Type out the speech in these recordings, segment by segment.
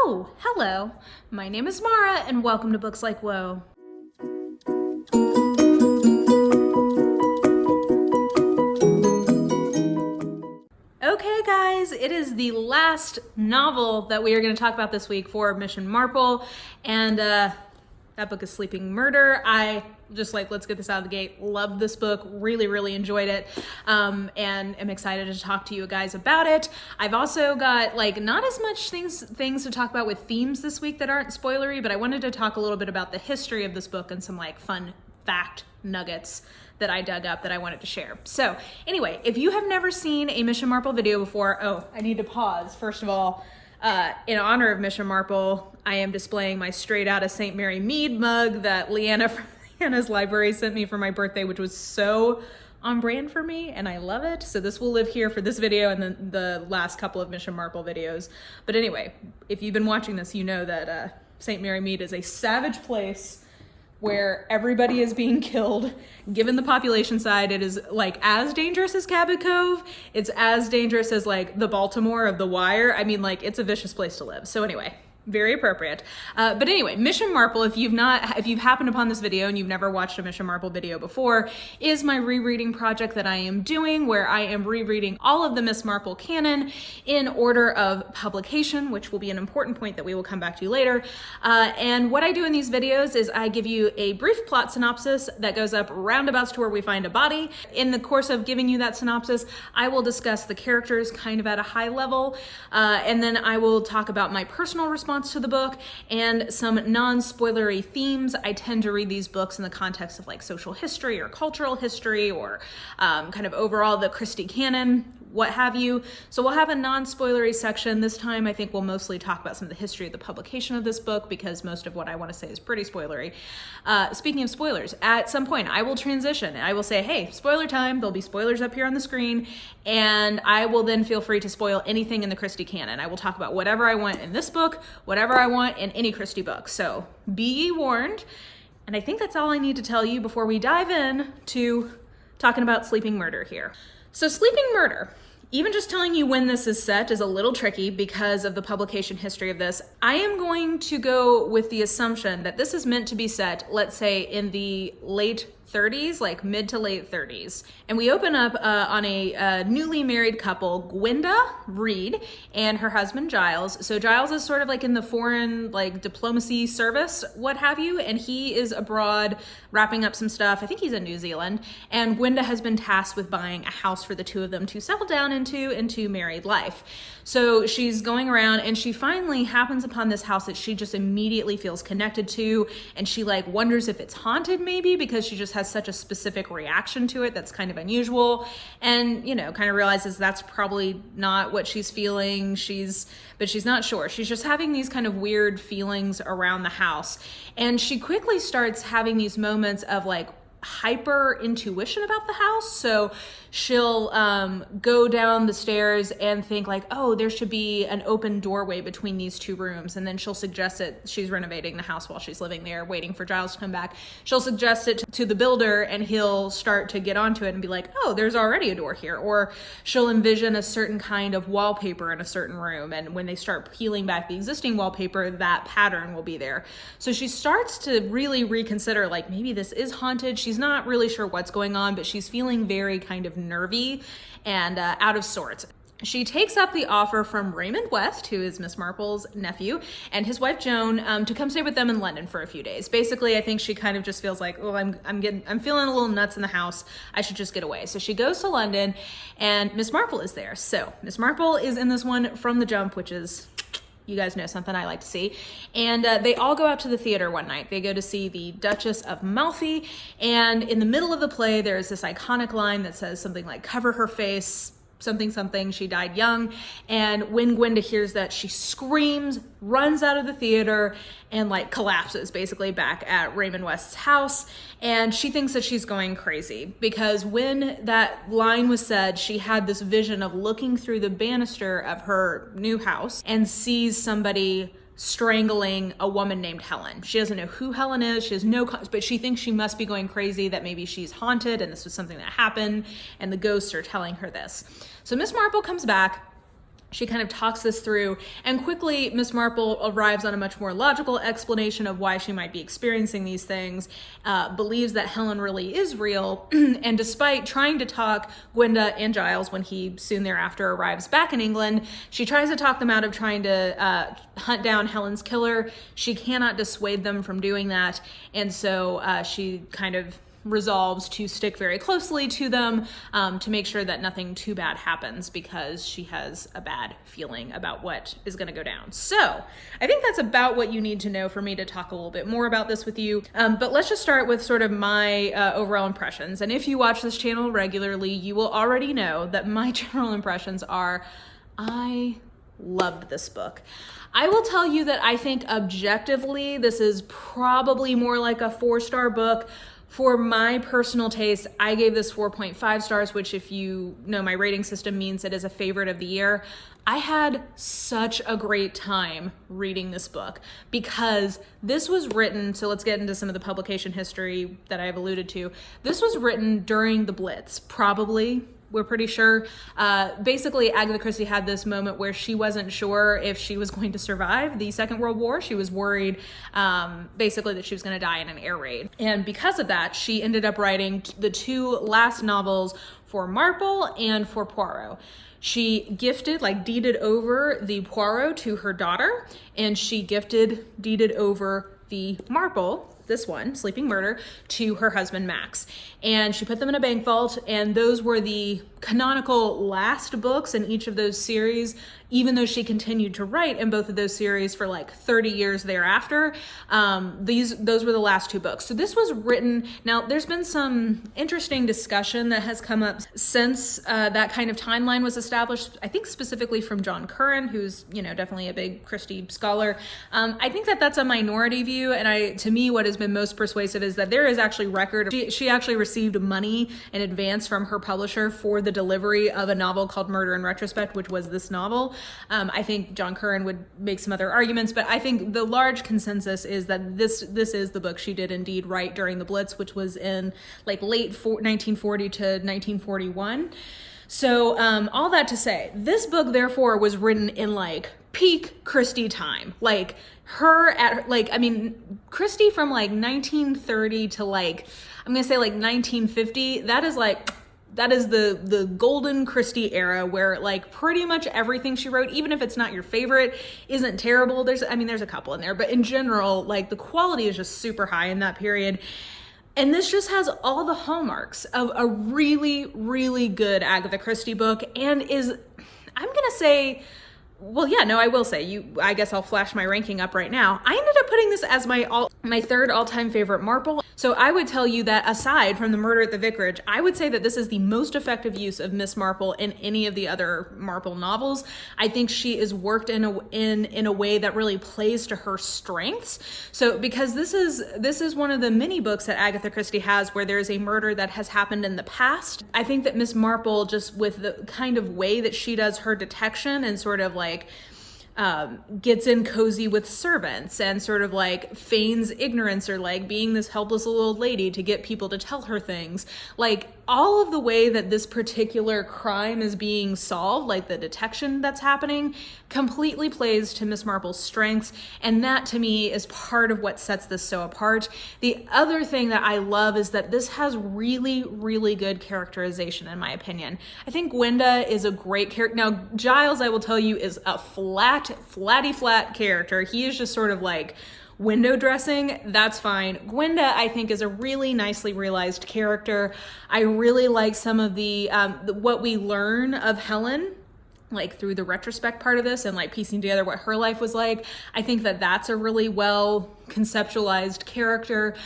Oh, hello. My name is Mara, and welcome to Books Like Whoa. Okay guys, it is the last novel that we are going to talk about this week for Miss Marple, and that book is Sleeping Murder. Let's get this out of the gate. Loved this book, really enjoyed it, and am excited to talk to you guys about it. I've also got not as much things to talk about with themes this week that aren't spoilery, but I wanted to talk a little bit about the history of this book and some fun fact nuggets that I dug up that I wanted to share. So anyway, if you have never seen a Miss Marple video before, I need to pause. First of all, in honor of Miss Marple, I am displaying my Straight Outta St. Mary Mead mug that Leanna from Leanna's library sent me for my birthday, which was so on brand for me, and I love it. So this will live here for this video and then the last couple of Miss Marple videos. But anyway, if you've been watching this, you know that St. Mary Mead is a savage place where everybody is being killed. Given the population side, it is as dangerous as Cabot Cove. It's as dangerous as the Baltimore of The Wire. I mean, it's a vicious place to live. So anyway, very appropriate. But anyway, Miss Marple, if you've happened upon this video and you've never watched a Miss Marple video before, is my rereading project that I am doing, where I am rereading all of the Miss Marple canon in order of publication, which will be an important point that we will come back to later. And what I do in these videos is I give you a brief plot synopsis that goes up roundabouts to where we find a body. In the course of giving you that synopsis, I will discuss the characters kind of at a high level, and then I will talk about my personal response to the book and some non-spoilery themes. I tend to read these books in the context of social history or cultural history or kind of overall the Christie canon, what have you. So we'll have a non-spoilery section. This time I think we'll mostly talk about some of the history of the publication of this book, because most of what I want to say is pretty spoilery. Speaking of spoilers, at some point I will transition. I will say, hey, spoiler time. There'll be spoilers up here on the screen, and I will then feel free to spoil anything in the Christie canon. I will talk about whatever I want in this book, whatever I want in any Christie book. So be ye warned. And I think that's all I need to tell you before we dive in to talking about Sleeping Murder here. So Sleeping Murder, even just telling you when this is set is a little tricky because of the publication history of this. I am going to go with the assumption that this is meant to be set, let's say, in the late 30s, mid to late 30s. And we open up on a newly married couple, Gwenda Reed and her husband Giles. So Giles is sort of in the foreign diplomacy service, what have you, and he is abroad wrapping up some stuff. I think he's in New Zealand. And Gwenda has been tasked with buying a house for the two of them to settle down into married life. So she's going around and she finally happens upon this house that she just immediately feels connected to, and she wonders if it's haunted maybe, because she just has such a specific reaction to it that's kind of unusual, and kind of realizes that's probably not what she's feeling. But she's not sure. She's just having these kind of weird feelings around the house, and she quickly starts having these moments of hyper intuition about the house. So she'll go down the stairs and think oh, there should be an open doorway between these two rooms, and then she'll suggest it. She's renovating the house while she's living there, waiting for Giles to come back. She'll suggest it to the builder, and he'll start to get onto it and be oh, there's already a door here. Or she'll envision a certain kind of wallpaper in a certain room, and when they start peeling back the existing wallpaper, that pattern will be there. So she starts to really reconsider maybe this is haunted. She's not really sure what's going on, but she's feeling very kind of nervy and out of sorts. She takes up the offer from Raymond West, who is Miss Marple's nephew, and his wife Joan, to come stay with them in London for a few days. Basically, I think she kind of just feels oh, I'm feeling a little nuts in the house. I should just get away. So she goes to London, and Miss Marple is there. So Miss Marple is in this one from the jump, which is, you guys know, something I like to see. And they all go out to the theater one night. They go to see the Duchess of Malfi, and in the middle of the play, there's this iconic line that says something cover her face, something, she died young. And when Gwenda hears that, she screams, runs out of the theater, and collapses basically back at Raymond West's house. And she thinks that she's going crazy, because when that line was said, she had this vision of looking through the banister of her new house and sees somebody strangling a woman named Helen. She doesn't know who Helen is. She has but she thinks she must be going crazy, that maybe she's haunted and this was something that happened, and the ghosts are telling her this. So Miss Marple comes back. she kind of talks this through, and quickly Miss Marple arrives on a much more logical explanation of why she might be experiencing these things, believes that Helen really is real, and despite trying to talk Gwenda and Giles, when he soon thereafter arrives back in England, she tries to talk them out of trying to hunt down Helen's killer. She cannot dissuade them from doing that, and so she kind of resolves to stick very closely to them to make sure that nothing too bad happens, because she has a bad feeling about what is going to go down. So I think that's about what you need to know for me to talk a little bit more about this with you. But let's just start with sort of my overall impressions. And if you watch this channel regularly, you will already know that my general impressions are, I loved this book. I will tell you that I think objectively, this is probably more like a 4-star book. For my personal taste, I gave this 4.5 stars, which, if you know my rating system, means it is a favorite of the year. I had such a great time reading this book because this was written, so let's get into some of the publication history that I've alluded to. This was written during the Blitz, probably. We're pretty sure. Basically, Agatha Christie had this moment where she wasn't sure if she was going to survive the Second World War. She was worried, basically, that she was going to die in an air raid. And because of that, she ended up writing the 2 last novels for Marple and for Poirot. She deeded over the Poirot to her daughter, and she deeded over the Marple, this one, Sleeping Murder, to her husband Max. And she put them in a bank vault, and those were the canonical last books in each of those series, even though she continued to write in both of those series for like 30 years thereafter. Those were the last 2 books. So this was written, now there's been some interesting discussion that has come up since that kind of timeline was established, I think specifically from John Curran, who's, definitely a big Christie scholar. I think that that's a minority view, and to me, what has been most persuasive is that there is actually record. She actually received money in advance from her publisher for the delivery of a novel called Murder in Retrospect, which was this novel. I think John Curran would make some other arguments, but I think the large consensus is that this is the book she did indeed write during the Blitz, which was in like late 1940 to 1941. So all that to say, this book therefore was written in like peak Christie time. Like Christie from like 1930 to like, I'm gonna say like 1950, that is the golden Christie era, where like pretty much everything she wrote, even if it's not your favorite, isn't terrible. There's a couple in there, but in general, like the quality is just super high in that period. And this just has all the hallmarks of a really, really good Agatha Christie book, and is, I'm gonna say, well, yeah, no, I will say, I guess I'll flash my ranking up right now. I ended up putting this as my 3rd all-time favorite Marple. So I would tell you that aside from the Murder at the Vicarage, I would say that this is the most effective use of Miss Marple in any of the other Marple novels. I think she is worked in a way that really plays to her strengths. So because this is one of the many books that Agatha Christie has where there is a murder that has happened in the past. I think that Miss Marple, just with the kind of way that she does her detection and sort of like gets in cozy with servants and sort of like feigns ignorance, or like being this helpless little old lady to get people to tell her things. Like all of the way that this particular crime is being solved, like the detection that's happening, completely plays to Miss Marple's strengths. And that to me is part of what sets this so apart. The other thing that I love is that this has really, really good characterization, in my opinion. I think Gwenda is a great character. Now, Giles, I will tell you, is a flatty character. He is just sort of like window dressing. That's fine. Gwenda, I think, is a really nicely realized character. I really like some of the what we learn of Helen, like through the retrospect part of this, and like piecing together what her life was like. I think that that's a really well conceptualized character.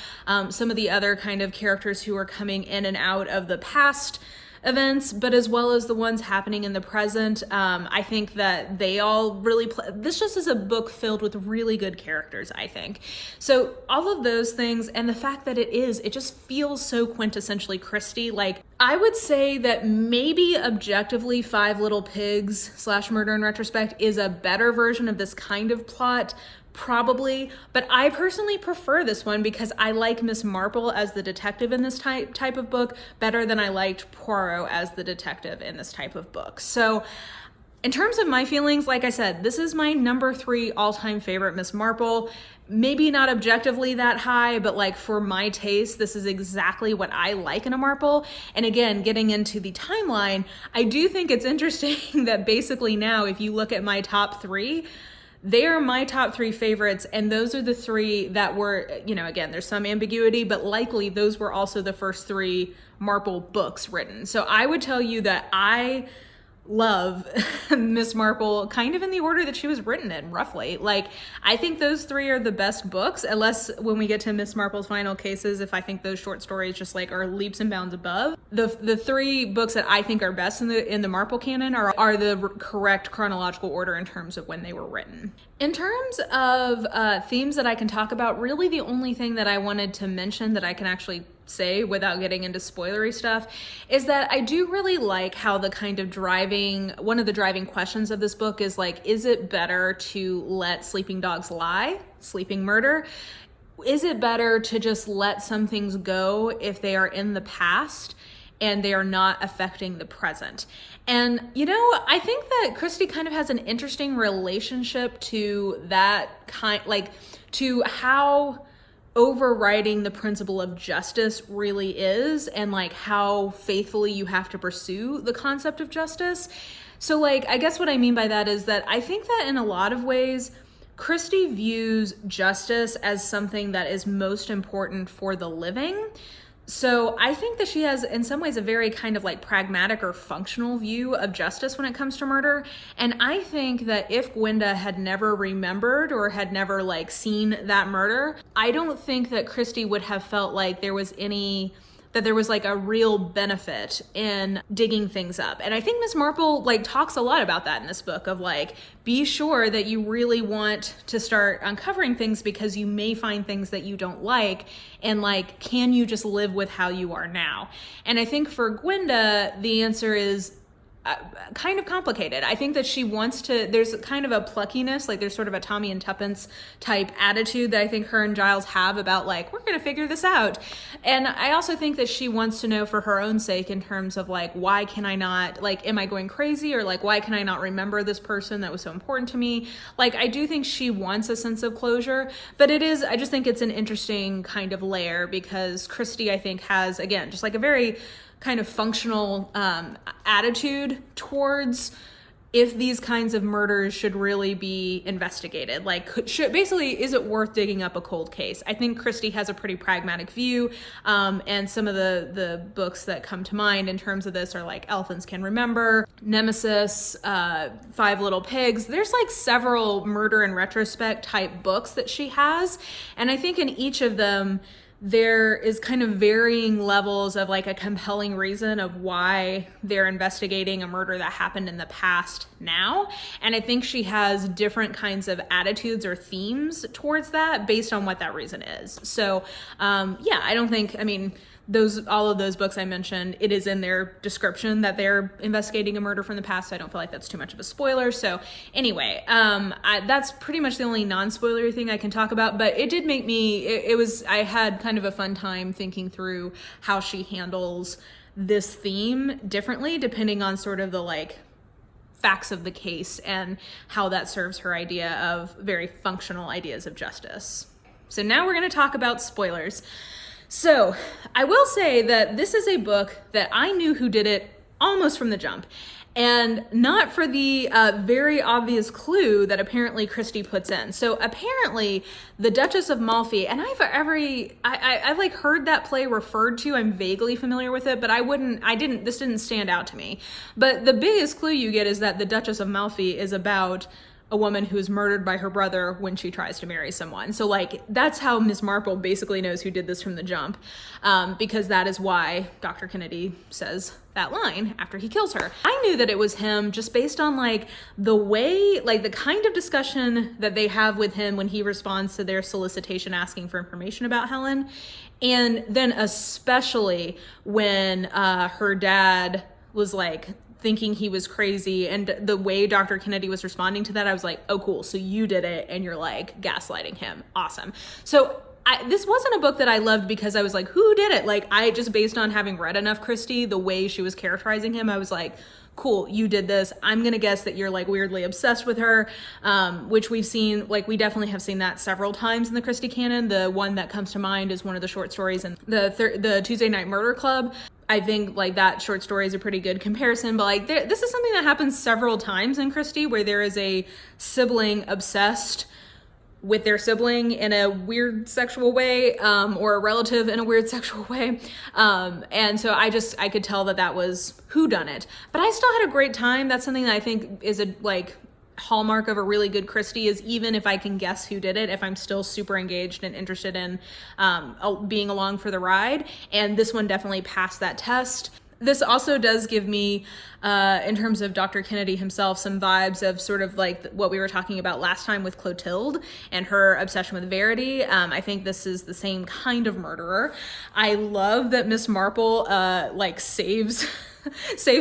Some of the other kind of characters who are coming in and out of the past events, but as well as the ones happening in the present. I think that they all really this just is a book filled with really good characters, I think. So all of those things, and the fact that it just feels so quintessentially Christie. Like, I would say that maybe objectively Five Little Pigs / Murder in Retrospect is a better version of this kind of plot, probably, but I personally prefer this one because I like Miss Marple as the detective in this type of book better than I liked Poirot as the detective in this type of book. So In terms of my feelings, like I said, this is my number 3 all-time favorite Miss Marple. Maybe not objectively that high, but like for my taste, this is exactly what I like in a Marple. And again, getting into the timeline, I do think it's interesting that basically now, if you look at my top 3, they are my top 3 favorites, and those are the 3 that were, you know, again, there's some ambiguity, but likely those were also the first 3 Marple books written. So I would tell you that I love Miss Marple kind of in the order that she was written in, roughly. Like, I think those 3 are the best books, unless when we get to Miss Marple's Final Cases, if I think those short stories just like are leaps and bounds above. The 3 books that I think are best in the Marple canon are the correct chronological order in terms of when they were written. In terms of themes that I can talk about, really the only thing that I wanted to mention that I can actually say without getting into spoilery stuff is that I do really like how the kind of one of the driving questions of this book is like, is it better to let sleeping dogs lie, sleeping murder? Is it better to just let some things go if they are in the past and they are not affecting the present? And, you know, I think that Christie kind of has an interesting relationship to that to how overriding the principle of justice really is, and like how faithfully you have to pursue the concept of justice. So like, I guess what I mean by that is that I think that in a lot of ways, Christie views justice as something that is most important for the living. So I think that she has, in some ways, a very kind of like pragmatic or functional view of justice when it comes to murder. And I think that if Gwenda had never remembered or had never like seen that murder, I don't think that Christie would have felt like there was like a real benefit in digging things up. And I think Miss Marple like talks a lot about that in this book of like, be sure that you really want to start uncovering things because you may find things that you don't like, and like, can you just live with how you are now? And I think for Gwenda, the answer is kind of complicated. I think that she wants to, there's kind of a pluckiness, like there's sort of a Tommy and Tuppence type attitude that I think her and Giles have about like, we're going to figure this out. And I also think that she wants to know for her own sake in terms of like, why can I not, like, am I going crazy? Or like, why can I not remember this person that was so important to me? Like, I do think she wants a sense of closure, but I just think it's an interesting kind of layer because Christie, I think, has, again, just like a very kind of functional attitude towards if these kinds of murders should really be investigated. Like, basically, is it worth digging up a cold case? I think Christie has a pretty pragmatic view, and some of the books that come to mind in terms of this are like Elephants Can Remember, Nemesis, 5 Little Pigs. There's like several murder in retrospect type books that she has, and I think in each of them, there is kind of varying levels of like a compelling reason of why they're investigating a murder that happened in the past now. And I think she has different kinds of attitudes or themes towards that based on what that reason is. So yeah, I don't think, I mean, all of those books I mentioned, it is in their description that they're investigating a murder from the past, so I don't feel like that's too much of a spoiler. So anyway, that's pretty much the only non-spoilery thing I can talk about, but it did make me, I had kind of a fun time thinking through how she handles this theme differently depending on sort of the like facts of the case and how that serves her idea of very functional ideas of justice. So now we're going to talk about spoilers. So I will say that this is a book that I knew who did it almost from the jump, and not for the very obvious clue that apparently Christie puts in. So apparently the Duchess of Malfi, and I've like heard that play referred to, I'm vaguely familiar with it, but this didn't stand out to me. But the biggest clue you get is that the Duchess of Malfi is about a woman who's murdered by her brother when she tries to marry someone. So like, that's how Miss Marple basically knows who did this from the jump, because that is why Dr. Kennedy says that line after he kills her. I knew that it was him just based on like the way, like the kind of discussion that they have with him when he responds to their solicitation asking for information about Helen. And then especially when her dad was like, thinking he was crazy, and the way Dr. Kennedy was responding to that, I was like, oh cool, so you did it and you're like gaslighting him. Awesome. So this wasn't a book that I loved because I was like, who did it? Like, I just, based on having read enough Christie, the way she was characterizing him, I was like, cool, you did this. I'm gonna guess that you're like weirdly obsessed with her, which we've seen, like we definitely have seen that several times in the Christie canon. The one that comes to mind is one of the short stories in the Tuesday Night Murder Club. I think like that short story is a pretty good comparison, but like this is something that happens several times in Christie, where there is a sibling obsessed with their sibling in a weird sexual way, or a relative in a weird sexual way. And so I could tell that was whodunit, but I still had a great time. That's something that I think is a like hallmark of a really good Christie, is even if I can guess who did it, if I'm still super engaged and interested in being along for the ride. And this one definitely passed that test. This also does give me, in terms of Dr. Kennedy himself, some vibes of sort of like what we were talking about last time with Clotilde and her obsession with Verity. I think this is the same kind of murderer. I love that Miss Marple like saves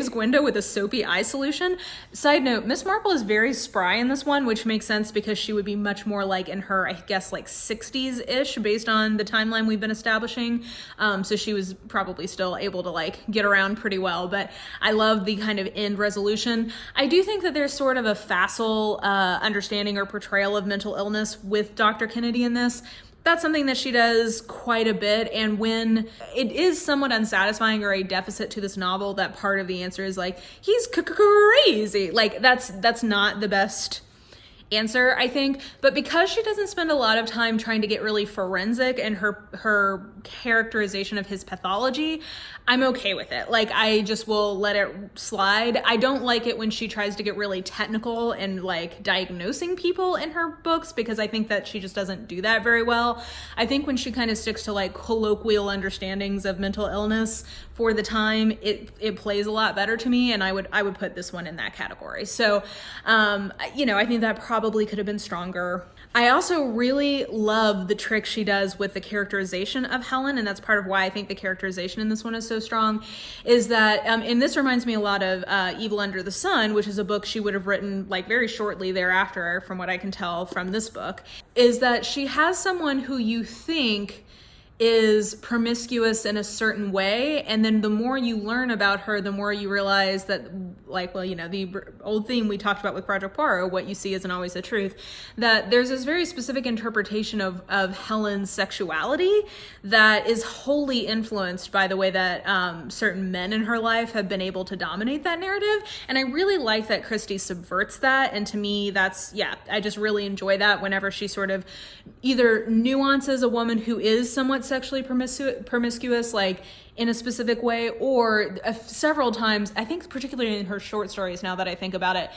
Gwenda with a soapy eye solution. Side note, Miss Marple is very spry in this one, which makes sense because she would be much more like in her, I guess, like 60s-ish based on the timeline we've been establishing. So she was probably still able to like get around pretty well, but I love the kind of end resolution. I do think that there's sort of a facile understanding or portrayal of mental illness with Dr. Kennedy in this. That's something that she does quite a bit, and when it is somewhat unsatisfying or a deficit to this novel, that part of the answer is like, he's crazy. Like that's not the best answer, I think, but because she doesn't spend a lot of time trying to get really forensic in her characterization of his pathology, I'm okay with it. Like, I just will let it slide. I don't like it when she tries to get really technical and like diagnosing people in her books, because I think that she just doesn't do that very well. I think when she kind of sticks to like colloquial understandings of mental illness for the time, it plays a lot better to me, and I would put this one in that category. So, I think that probably could have been stronger. I also really love the trick she does with the characterization of Helen, and that's part of why I think the characterization in this one is so strong, is that, and this reminds me a lot of Evil Under the Sun, which is a book she would have written like very shortly thereafter, from what I can tell from this book, is that she has someone who you think is promiscuous in a certain way, and then the more you learn about her, the more you realize that, like, well, the old theme we talked about with Project Poirot, what you see isn't always the truth, that there's this very specific interpretation of Helen's sexuality that is wholly influenced by the way that certain men in her life have been able to dominate that narrative, and I really like that Christie subverts that, and to me, I just really enjoy that whenever she sort of either nuances a woman who is somewhat sexually promiscuous, like in a specific way, or several times, I think particularly in her short stories, now that I think about it,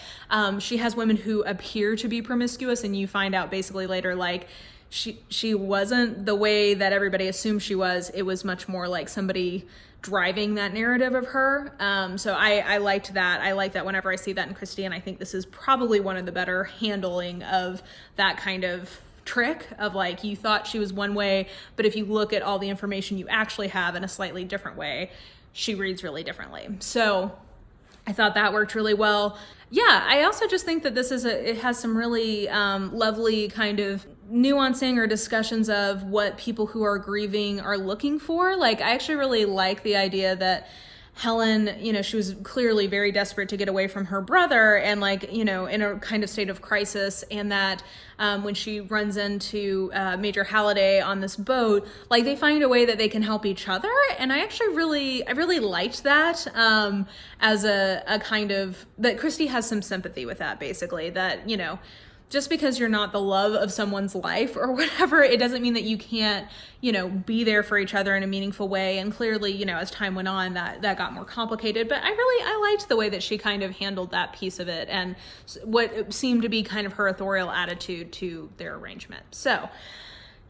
she has women who appear to be promiscuous, and you find out basically later, like, she wasn't the way that everybody assumed she was. It was much more like somebody driving that narrative of her. So I liked that. I like that whenever I see that in Christie, and I think this is probably one of the better handling of that kind of trick of like, you thought she was one way, but if you look at all the information you actually have in a slightly different way, she reads really differently. So I thought that worked really well. Yeah, I also just think that it has some really lovely kind of nuancing or discussions of what people who are grieving are looking for. Like, I actually really like the idea that Helen, she was clearly very desperate to get away from her brother and like, in a kind of state of crisis, and that when she runs into Major Halliday on this boat, like they find a way that they can help each other. And I actually really liked that as a kind of, that Christie has some sympathy with that, basically, that, just because you're not the love of someone's life or whatever, it doesn't mean that you can't, be there for each other in a meaningful way. And clearly, as time went on, that got more complicated. But I liked the way that she kind of handled that piece of it, and what seemed to be kind of her authorial attitude to their arrangement. So,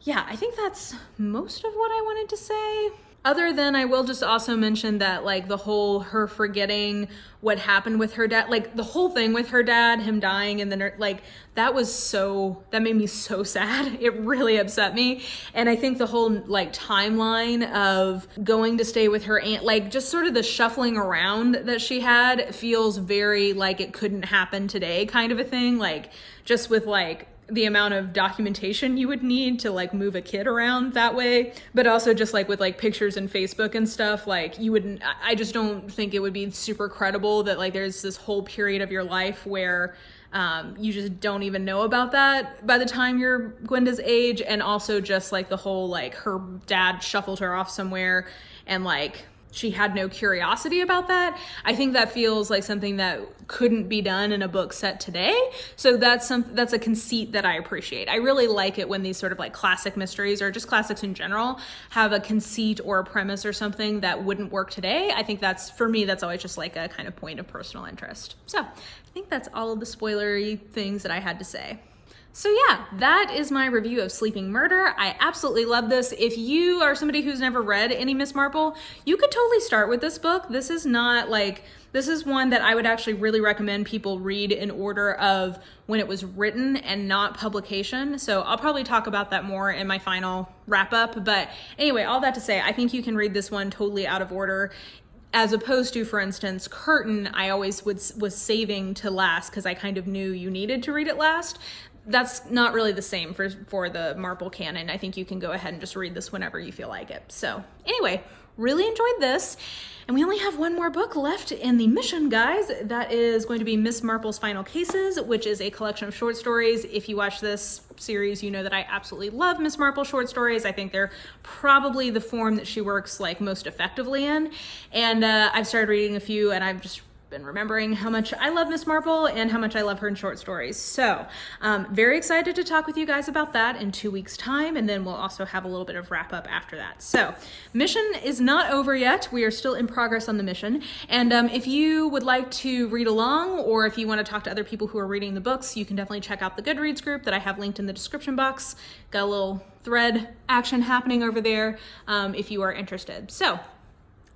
yeah, I think that's most of what I wanted to say. Other than, I will just also mention that, like, the whole her forgetting what happened with her dad, like the whole thing with her dad, him dying, and then like that made me so sad. It really upset me. And I think the whole like timeline of going to stay with her aunt, like just sort of the shuffling around that she had, feels very like it couldn't happen today kind of a thing. Like, just with like the amount of documentation you would need to like move a kid around that way, but also just like with like pictures and Facebook and stuff, like you wouldn't, I just don't think it would be super credible that like there's this whole period of your life where you just don't even know about that by the time you're Gwenda's age. And also just like the whole like her dad shuffled her off somewhere and like she had no curiosity about that. I think that feels like something that couldn't be done in a book set today. So that's a conceit that I appreciate. I really like it when these sort of like classic mysteries or just classics in general have a conceit or a premise or something that wouldn't work today. I think that's, for me, that's always just like a kind of point of personal interest. So I think that's all of the spoilery things that I had to say. So yeah, that is my review of Sleeping Murder. I absolutely love this. If you are somebody who's never read any Miss Marple, you could totally start with this book. This is not like, this is one that I would actually really recommend people read in order of when it was written and not publication. So I'll probably talk about that more in my final wrap up. But anyway, all that to say, I think you can read this one totally out of order. As opposed to, for instance, Curtain, I always was saving to last because I kind of knew you needed to read it last. That's not really the same for the Marple canon. I think you can go ahead and just read this whenever you feel like it. So anyway, really enjoyed this. And we only have one more book left in the mission, guys. That is going to be Miss Marple's Final Cases, which is a collection of short stories. If you watch this series, you know that I absolutely love Miss Marple short stories. I think they're probably the form that she works like most effectively in. And I've started reading a few and I've just been remembering how much I love Miss Marple and how much I love her in short stories. So very excited to talk with you guys about that in 2 weeks time. And then we'll also have a little bit of wrap up after that. So mission is not over yet. We are still in progress on the mission. And if you would like to read along, or if you want to talk to other people who are reading the books, you can definitely check out the Goodreads group that I have linked in the description box. Got a little thread action happening over there if you are interested. So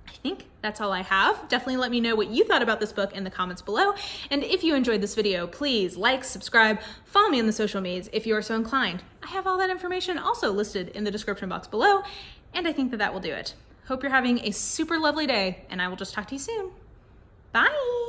I think that's all I have. Definitely let me know what you thought about this book in the comments below. And if you enjoyed this video, please like, subscribe, follow me on the social medias if you are so inclined. I have all that information also listed in the description box below. And I think that will do it. Hope you're having a super lovely day, and I will just talk to you soon. Bye.